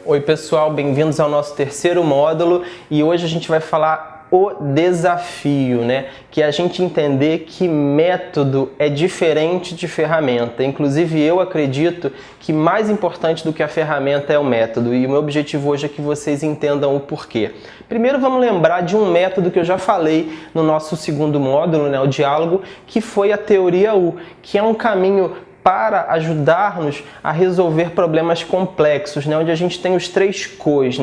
Oi pessoal, bem-vindos ao nosso terceiro módulo e hoje a gente vai falar o desafio, que é a gente entender que método é diferente de ferramenta. Inclusive eu acredito que mais importante do que a ferramenta é o método e o meu objetivo hoje é que vocês entendam o porquê. Primeiro vamos lembrar de um método que eu já falei no nosso segundo módulo, o diálogo, que foi a teoria U, que é um caminho para ajudar-nos a resolver problemas complexos, onde a gente tem os três cos,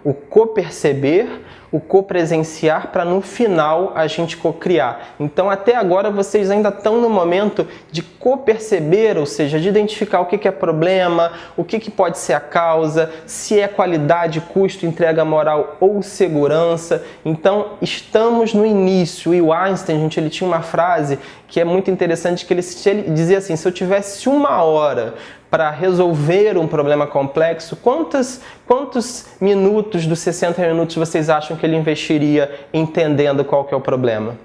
o co-perceber, o co-presenciar, para no final a gente co-criar. Então até agora vocês ainda estão no momento de co-perceber, ou seja, de identificar o que é problema, o que pode ser a causa, se é qualidade, custo, entrega moral ou segurança. Então estamos no início e o Einstein, gente, ele tinha uma frase que é muito interessante, que ele dizia assim: se eu tivesse 1 hora para resolver um problema complexo, quantos minutos dos 60 minutos vocês acham que ele investiria entendendo qual que é o problema?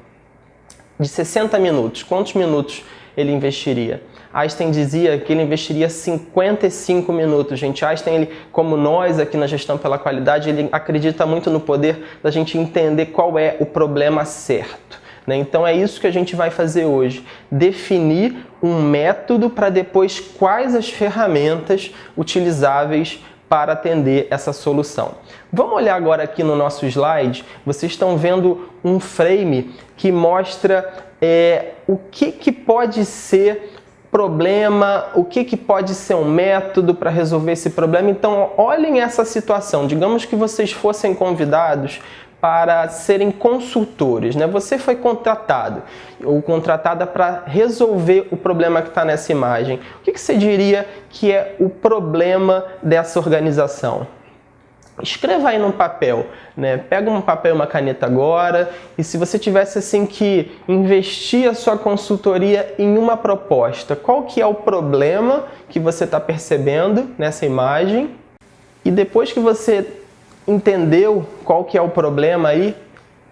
De 60 minutos, quantos minutos ele investiria? Einstein dizia que ele investiria 55 minutos. Gente, Einstein, ele, como nós aqui na Gestão pela Qualidade, ele acredita muito no poder da gente entender qual é o problema certo. Então é isso que a gente vai fazer hoje, definir um método para depois quais as ferramentas utilizáveis para atender essa solução. Vamos olhar agora aqui no nosso slide, vocês estão vendo um frame que mostra o que pode ser problema, o que pode ser um método para resolver esse problema. Então olhem essa situação, digamos que vocês fossem convidados para serem consultores, Você foi contratado ou contratada para resolver o problema que está nessa imagem. O que você diria que é o problema dessa organização? Escreva aí no papel, Pega um papel e uma caneta agora, e se você tivesse assim que investir a sua consultoria em uma proposta, qual que é o problema que você está percebendo nessa imagem? E depois que você entendeu qual que é o problema aí,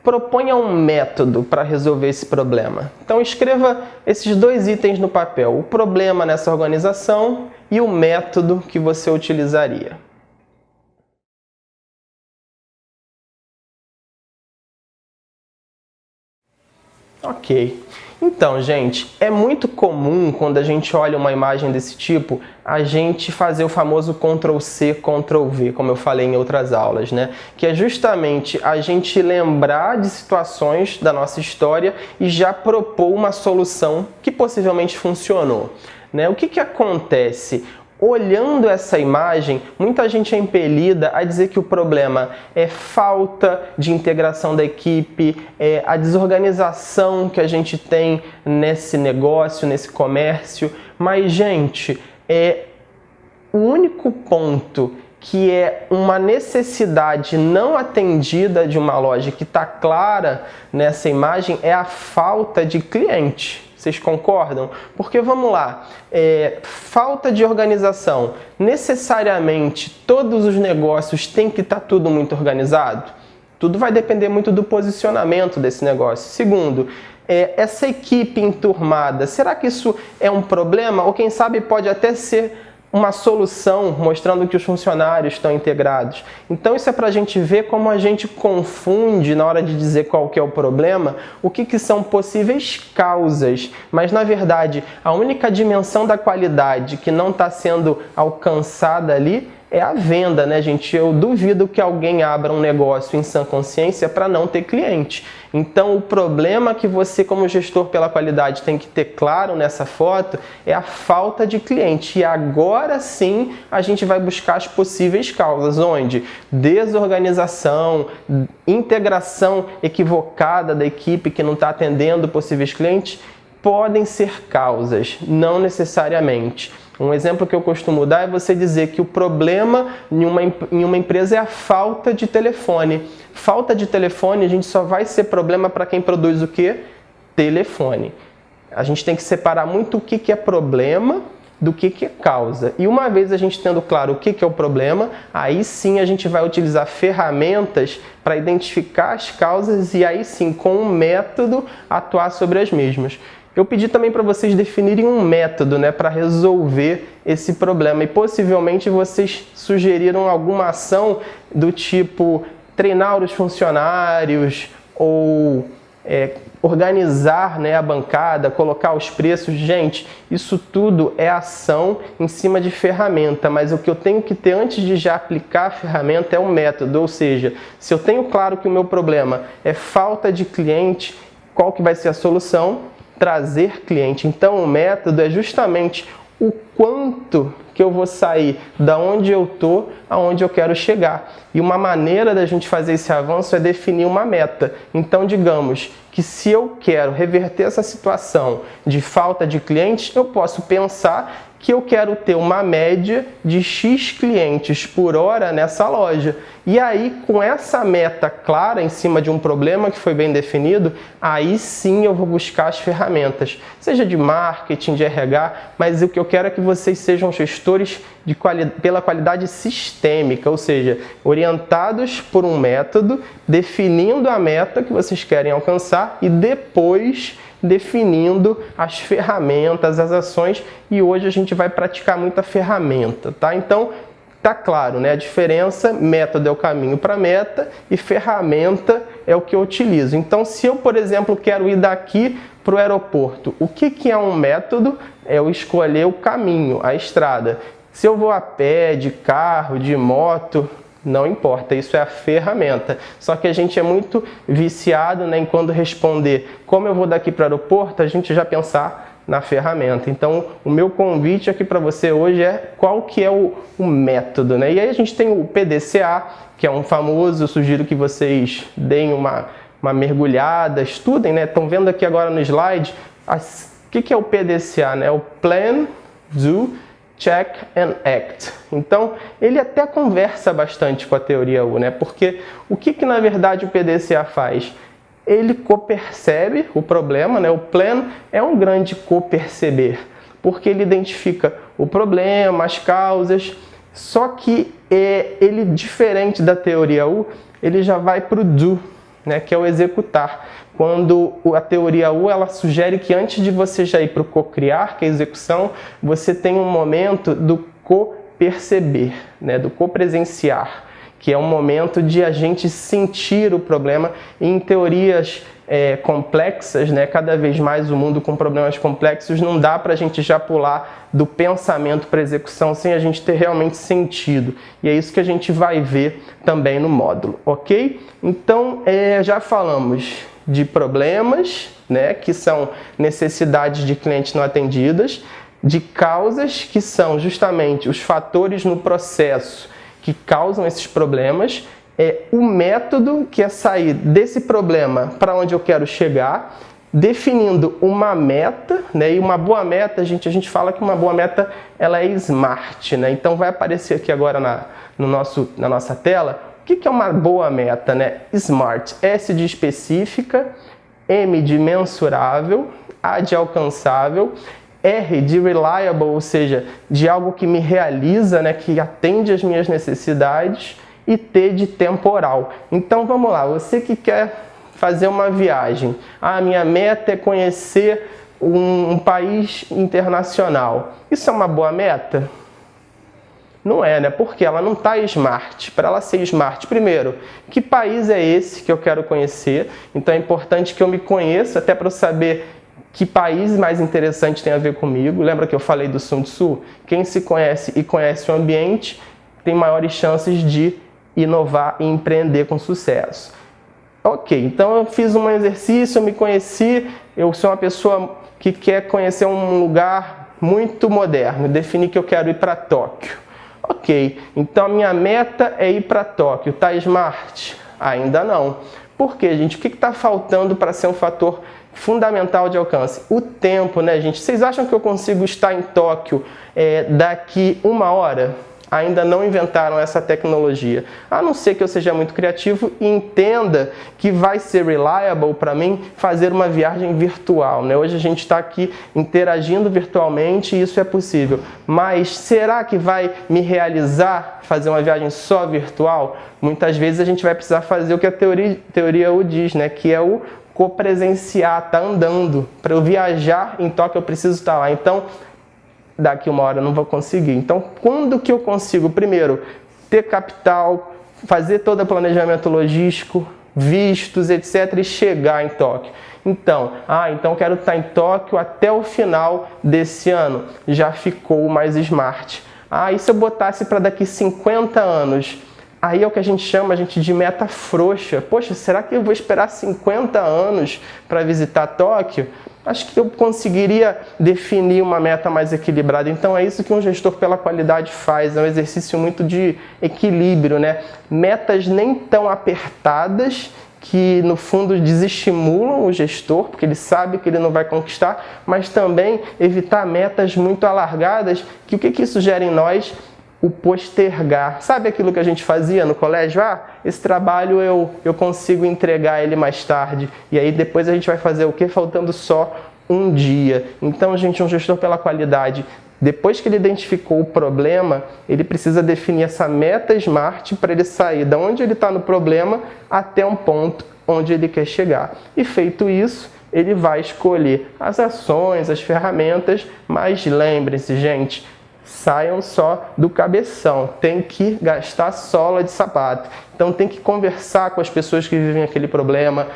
proponha um método para resolver esse problema. Então escreva esses dois itens no papel, o problema nessa organização e o método que você utilizaria. Ok. Então, gente, é muito comum quando a gente olha uma imagem desse tipo, a gente fazer o famoso Ctrl+C, Ctrl+V, como eu falei em outras aulas, Que é justamente a gente lembrar de situações da nossa história e já propor uma solução que possivelmente funcionou, O que acontece? Olhando essa imagem, muita gente é impelida a dizer que o problema é falta de integração da equipe, a desorganização que a gente tem nesse negócio, nesse comércio. Mas, gente, o único ponto que é uma necessidade não atendida de uma loja que está clara nessa imagem é a falta de cliente. Vocês concordam? Porque vamos lá, falta de organização. Necessariamente todos os negócios têm que estar tudo muito organizado? Tudo vai depender muito do posicionamento desse negócio. Segundo, essa equipe enturmada, será que isso é um problema? Ou quem sabe pode até ser uma solução, mostrando que os funcionários estão integrados. Então isso é para a gente ver como a gente confunde na hora de dizer qual que é o problema, o que são possíveis causas. Mas na verdade, a única dimensão da qualidade que não está sendo alcançada ali é a venda, gente? Eu duvido que alguém abra um negócio em sã consciência para não ter cliente. Então, o problema que você, como gestor pela qualidade, tem que ter claro nessa foto é a falta de cliente. E agora sim, a gente vai buscar as possíveis causas, onde desorganização, integração equivocada da equipe que não está atendendo possíveis clientes, podem ser causas, não necessariamente. Um exemplo que eu costumo dar é você dizer que o problema em uma empresa é a falta de telefone. Falta de telefone, a gente só vai ser problema para quem produz o quê? Telefone. A gente tem que separar muito o que é problema do que é causa. E uma vez a gente tendo claro o que é o problema, aí sim a gente vai utilizar ferramentas para identificar as causas e aí sim, com um método, atuar sobre as mesmas. Eu pedi também para vocês definirem um método, né, para resolver esse problema e possivelmente vocês sugeriram alguma ação do tipo treinar os funcionários ou organizar, né, a bancada, colocar os preços. Gente, isso tudo é ação em cima de ferramenta, mas o que eu tenho que ter antes de já aplicar a ferramenta é um método, ou seja, se eu tenho claro que o meu problema é falta de cliente, qual que vai ser a solução? Trazer cliente. Então o método é justamente o quanto que eu vou sair da onde eu estou aonde eu quero chegar. E uma maneira da gente fazer esse avanço é definir uma meta. Então, digamos que se eu quero reverter essa situação de falta de clientes, eu posso pensar que eu quero ter uma média de X clientes por hora nessa loja. E aí, com essa meta clara em cima de um problema que foi bem definido, aí sim eu vou buscar as ferramentas, seja de marketing, de RH, mas o que eu quero é que vocês sejam gestores pela qualidade sistêmica, ou seja, orientados por um método, definindo a meta que vocês querem alcançar e depois definindo as ferramentas, as ações, e hoje a gente vai praticar muita ferramenta, tá? Então, tá claro, né? A diferença, método é o caminho para a meta e ferramenta é o que eu utilizo. Então, se eu, por exemplo, quero ir daqui para o aeroporto, o que é um método? É eu escolher o caminho, a estrada. Se eu vou a pé, de carro, de moto, não importa, isso é a ferramenta. Só que a gente é muito viciado, né, em quando responder como eu vou daqui para o aeroporto, a gente já pensar na ferramenta. Então, o meu convite aqui para você hoje é qual que é o método, né? E aí a gente tem o PDCA, que é um famoso, eu sugiro que vocês deem uma mergulhada, estudem, né? Estão vendo aqui agora no slide, o que é o PDCA, né? O Plan, Do, Check and Act. Então, ele até conversa bastante com a teoria U, né? Porque o que na verdade o PDCA faz? Ele copercebe o problema, né? O Plan é um grande coperceber, porque ele identifica o problema, as causas, só que ele, diferente da teoria U, ele já vai para o Do, né? Que é o executar. Quando a teoria U, ela sugere que antes de você já ir para o co-criar, que é a execução, você tem um momento do co-perceber, né? Do co-presenciar, que é um momento de a gente sentir o problema. E em teorias complexas, né? Cada vez mais o mundo com problemas complexos, não dá para a gente já pular do pensamento para a execução sem a gente ter realmente sentido. E é isso que a gente vai ver também no módulo, ok? Então, já falamos de problemas, né, que são necessidades de clientes não atendidas, de causas, que são justamente os fatores no processo que causam esses problemas, o método, que é sair desse problema para onde eu quero chegar, definindo uma meta, né, e uma boa meta, a gente fala que uma boa meta ela é SMART, né, então vai aparecer aqui agora na nossa tela. O que é uma boa meta, né? SMART, S de específica, M de mensurável, A de alcançável, R de reliable, ou seja, de algo que me realiza, né? Que atende às minhas necessidades, e T de temporal. Então vamos lá, você que quer fazer uma viagem, minha meta é conhecer um país internacional. Isso é uma boa meta? Não é, né? Porque ela não está SMART. Para ela ser SMART, primeiro, que país é esse que eu quero conhecer? Então é importante que eu me conheça, até para eu saber que país mais interessante tem a ver comigo. Lembra que eu falei do Sun Tzu? Quem se conhece e conhece o ambiente tem maiores chances de inovar e empreender com sucesso. Ok, então eu fiz um exercício, eu me conheci, eu sou uma pessoa que quer conhecer um lugar muito moderno, defini que eu quero ir para Tóquio. Ok, então a minha meta é ir para Tóquio. Tá SMART? Ainda não. Por quê, gente? O que está faltando para ser um fator fundamental de alcance? O tempo, né, gente? Vocês acham que eu consigo estar em Tóquio daqui 1 hora? Ainda não inventaram essa tecnologia. A não ser que eu seja muito criativo e entenda que vai ser reliable para mim fazer uma viagem virtual, né? Hoje a gente está aqui interagindo virtualmente e isso é possível. Mas será que vai me realizar fazer uma viagem só virtual? Muitas vezes a gente vai precisar fazer o que a teoria U diz, né? Que é o copresenciar, estar andando. Para eu viajar em Tóquio, eu preciso estar lá. Então, daqui uma hora eu não vou conseguir. Então, quando que eu consigo? Primeiro, ter capital, fazer todo o planejamento logístico, vistos, etc. e chegar em Tóquio. Então, então quero estar em Tóquio até o final desse ano. Já ficou mais smart. E se eu botasse para daqui 50 anos? Aí é o que a gente chama de meta frouxa. Poxa, será que eu vou esperar 50 anos para visitar Tóquio? Acho que eu conseguiria definir uma meta mais equilibrada. Então é isso que um gestor pela qualidade faz, é um exercício muito de equilíbrio, né? Metas nem tão apertadas, que no fundo desestimulam o gestor, porque ele sabe que ele não vai conquistar, mas também evitar metas muito alargadas, que o que isso gera em nós? O postergar. Sabe aquilo que a gente fazia no colégio? Esse trabalho eu consigo entregar ele mais tarde. E aí depois a gente vai fazer o quê? Faltando só um dia. Então, gente, um gestor pela qualidade, depois que ele identificou o problema, ele precisa definir essa meta SMART para ele sair de onde ele está no problema até um ponto onde ele quer chegar. E feito isso, ele vai escolher as ações, as ferramentas, mas lembrem-se, gente, saiam só do cabeção, tem que gastar sola de sapato. Então tem que conversar com as pessoas que vivem aquele problema,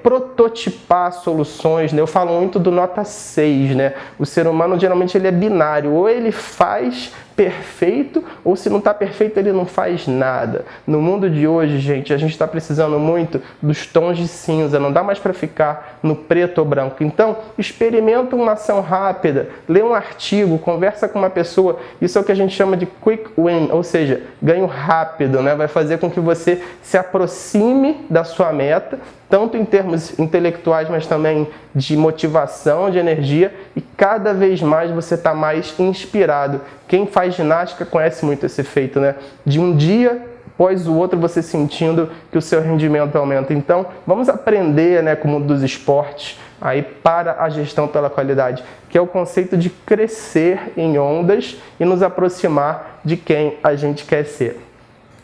prototipar soluções, né? Eu falo muito do nota 6, né? O ser humano geralmente ele é binário, ou ele faz perfeito, ou se não está perfeito ele não faz nada. No mundo de hoje, gente, a gente está precisando muito dos tons de cinza, não dá mais para ficar no preto ou branco. Então, experimenta uma ação rápida, lê um artigo, conversa com uma pessoa, isso é o que a gente chama de quick win, ou seja, ganho rápido, né? Vai fazer com que você se aproxime da sua meta, tanto em termos intelectuais, mas também de motivação, de energia, e cada vez mais você está mais inspirado. Quem faz ginástica conhece muito esse efeito, né? De um dia após o outro você sentindo que o seu rendimento aumenta. Então, vamos aprender, né, com o mundo dos esportes, aí para a gestão pela qualidade, que é o conceito de crescer em ondas e nos aproximar de quem a gente quer ser.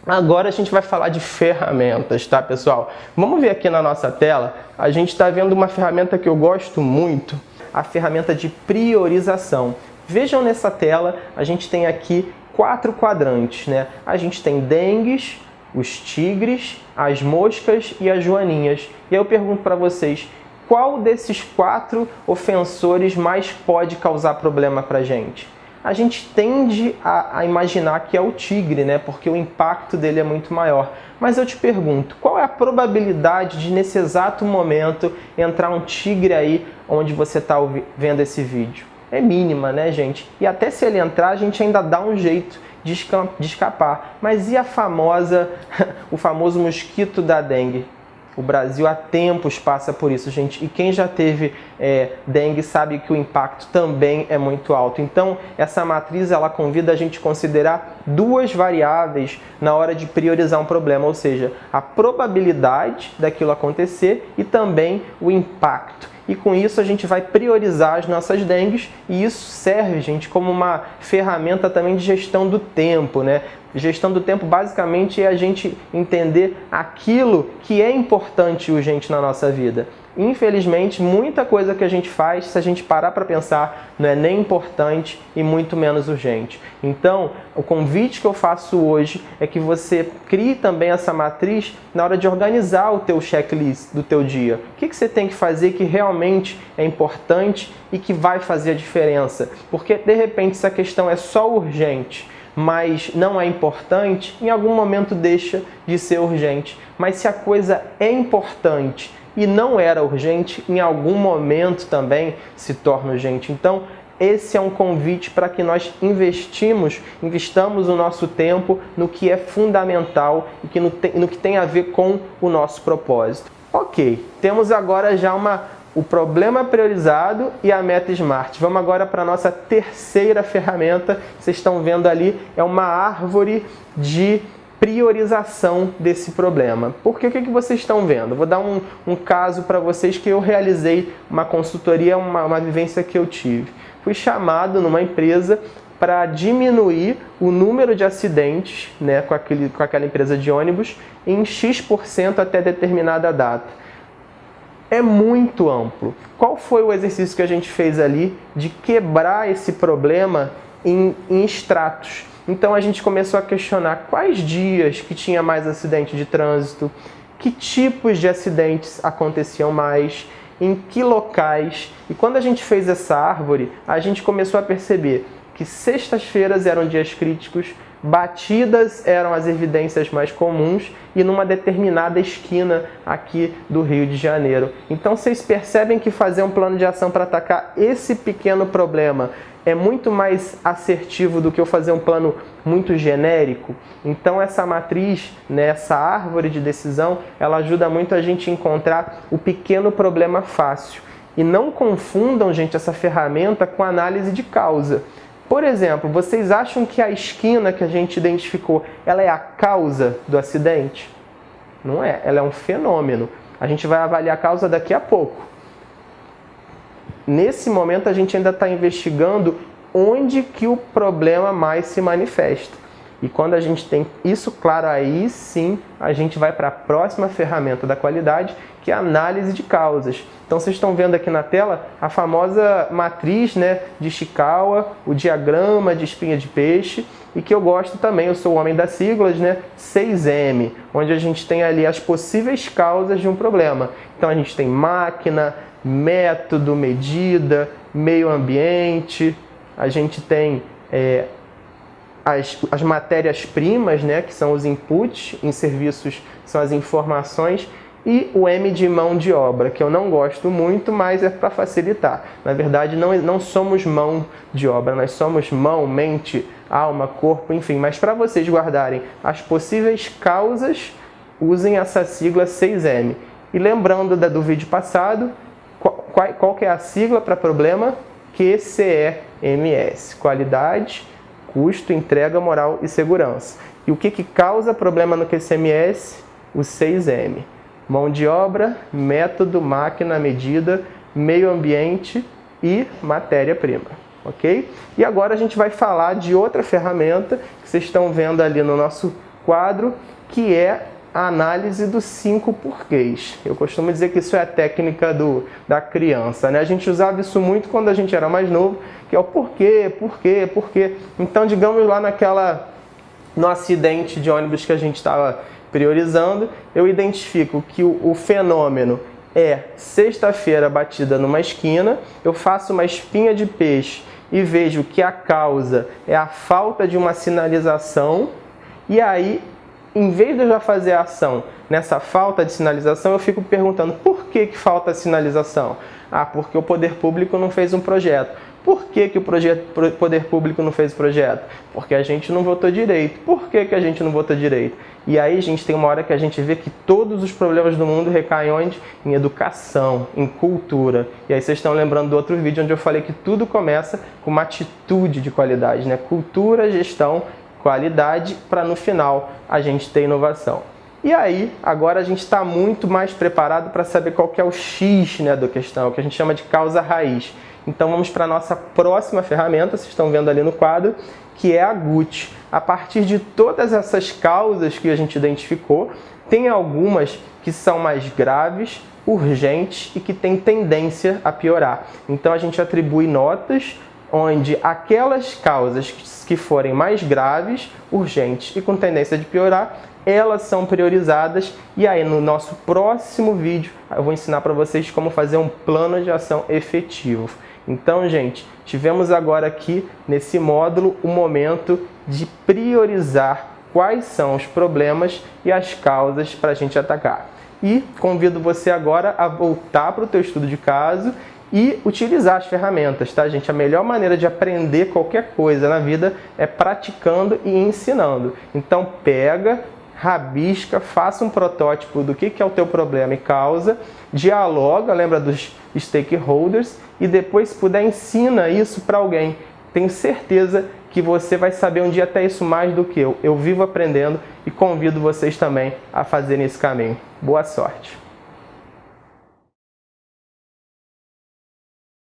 Agora a gente vai falar de ferramentas, tá, pessoal? Vamos ver aqui na nossa tela, a gente está vendo uma ferramenta que eu gosto muito, a ferramenta de priorização. Vejam nessa tela, a gente tem aqui 4 quadrantes, né? A gente tem dengues, os tigres, as moscas e as joaninhas. E aí eu pergunto para vocês, qual desses 4 ofensores mais pode causar problema para a gente? A gente tende a imaginar que é o tigre, né? Porque o impacto dele é muito maior. Mas eu te pergunto, qual é a probabilidade de nesse exato momento entrar um tigre aí onde você está vendo esse vídeo? É mínima, né, gente? E até se ele entrar, a gente ainda dá um jeito de escapar. Mas e a o famoso mosquito da dengue? O Brasil há tempos passa por isso, gente. E quem já teve dengue sabe que o impacto também é muito alto. Então, essa matriz ela convida a gente a considerar 2 variáveis na hora de priorizar um problema, ou seja, a probabilidade daquilo acontecer e também o impacto. E com isso a gente vai priorizar as nossas dengues e isso serve, gente, como uma ferramenta também de gestão do tempo, né? Gestão do tempo basicamente é a gente entender aquilo que é importante e urgente na nossa vida. Infelizmente, muita coisa que a gente faz, se a gente parar para pensar, não é nem importante e muito menos urgente. Então, o convite que eu faço hoje é que você crie também essa matriz na hora de organizar o teu checklist do teu dia. O que você tem que fazer que realmente é importante e que vai fazer a diferença? Porque, de repente, se a questão é só urgente, mas não é importante, em algum momento deixa de ser urgente. Mas se a coisa é importante e não era urgente, em algum momento também se torna urgente. Então, esse é um convite para que nós investamos o nosso tempo no que é fundamental e no que tem a ver com o nosso propósito. Ok, temos agora já o problema priorizado e a meta SMART. Vamos agora para a nossa terceira ferramenta. Vocês estão vendo ali, é uma árvore de priorização desse problema. Porque o que vocês estão vendo? Vou dar um caso para vocês que eu realizei uma consultoria, uma vivência que eu tive. Fui chamado numa empresa para diminuir o número de acidentes, né, com aquela empresa de ônibus em X% até determinada data. é muito amplo. Qual foi o exercício que a gente fez ali de quebrar esse problema em estratos? Então a gente começou a questionar quais dias que tinha mais acidente de trânsito, que tipos de acidentes aconteciam mais, em que locais. E quando a gente fez essa árvore, a gente começou a perceber que sextas-feiras eram dias críticos, batidas eram as evidências mais comuns e numa determinada esquina aqui do Rio de Janeiro. Então vocês percebem que fazer um plano de ação para atacar esse pequeno problema é muito mais assertivo do que eu fazer um plano muito genérico. Então essa matriz, essa árvore de decisão, ela ajuda muito a gente a encontrar o pequeno problema fácil. E não confundam, gente, essa ferramenta com análise de causa. Por exemplo, vocês acham que a esquina que a gente identificou, ela é a causa do acidente? Não é, ela é um fenômeno. A gente vai avaliar a causa daqui a pouco. Nesse momento a gente ainda está investigando onde que o problema mais se manifesta. E quando a gente tem isso claro, aí sim a gente vai para a próxima ferramenta da qualidade, que é a análise de causas. Então vocês estão vendo aqui na tela a famosa matriz de Ishikawa, o diagrama de espinha de peixe, e que eu gosto também, eu sou o homem das siglas, 6M, onde a gente tem ali as possíveis causas de um problema. Então a gente tem máquina, método, medida, meio ambiente, a gente tem as matérias-primas, que são os inputs, em serviços são as informações, e o M de mão de obra, que eu não gosto muito, mas é para facilitar. Na verdade, não somos mão de obra, nós somos mão, mente, alma, corpo, enfim. Mas para vocês guardarem as possíveis causas, usem essa sigla 6M. E lembrando do vídeo passado, qual que é a sigla para problema? QCEMS, qualidade, custo, entrega, moral e segurança. E o que causa problema no QCMS? O 6M. Mão de obra, método, máquina, medida, meio ambiente e matéria-prima, ok? E agora a gente vai falar de outra ferramenta que vocês estão vendo ali no nosso quadro, que é a análise dos 5 porquês. Eu costumo dizer que isso é a técnica da criança, A gente usava isso muito quando a gente era mais novo, que é o porquê. Então, digamos lá no acidente de ônibus que a gente estava priorizando, eu identifico que o fenômeno é sexta-feira batida numa esquina, eu faço uma espinha de peixe e vejo que a causa é a falta de uma sinalização, e aí, em vez de eu já fazer a ação nessa falta de sinalização, eu fico perguntando por que falta sinalização? Porque o poder público não fez um projeto. Por que o poder público não fez o projeto? Porque a gente não votou direito. Por que a gente não votou direito? E aí, gente, tem uma hora que a gente vê que todos os problemas do mundo recaem onde? Em educação, em cultura. E aí vocês estão lembrando do outro vídeo onde eu falei que tudo começa com uma atitude de qualidade, Cultura, gestão, qualidade, para no final a gente ter inovação. E aí, agora a gente está muito mais preparado para saber qual que é o X da questão, o que a gente chama de causa raiz. Então vamos para a nossa próxima ferramenta, vocês estão vendo ali no quadro, que é a GUT. A partir de todas essas causas que a gente identificou, tem algumas que são mais graves, urgentes e que têm tendência a piorar. Então a gente atribui notas onde aquelas causas que forem mais graves, urgentes e com tendência de piorar, elas são priorizadas. E aí no nosso próximo vídeo eu vou ensinar para vocês como fazer um plano de ação efetivo. Então, gente, tivemos agora aqui nesse módulo o momento de priorizar quais são os problemas e as causas para a gente atacar. E convido você agora a voltar para o teu estudo de caso e utilizar as ferramentas, tá, gente? A melhor maneira de aprender qualquer coisa na vida é praticando e ensinando. Então, pega, rabisca, faça um protótipo do que é o teu problema e causa, dialoga, lembra dos stakeholders, e depois, se puder, ensina isso para alguém. Tenho certeza que você vai saber um dia até isso mais do que eu. Eu vivo aprendendo e convido vocês também a fazerem esse caminho. Boa sorte!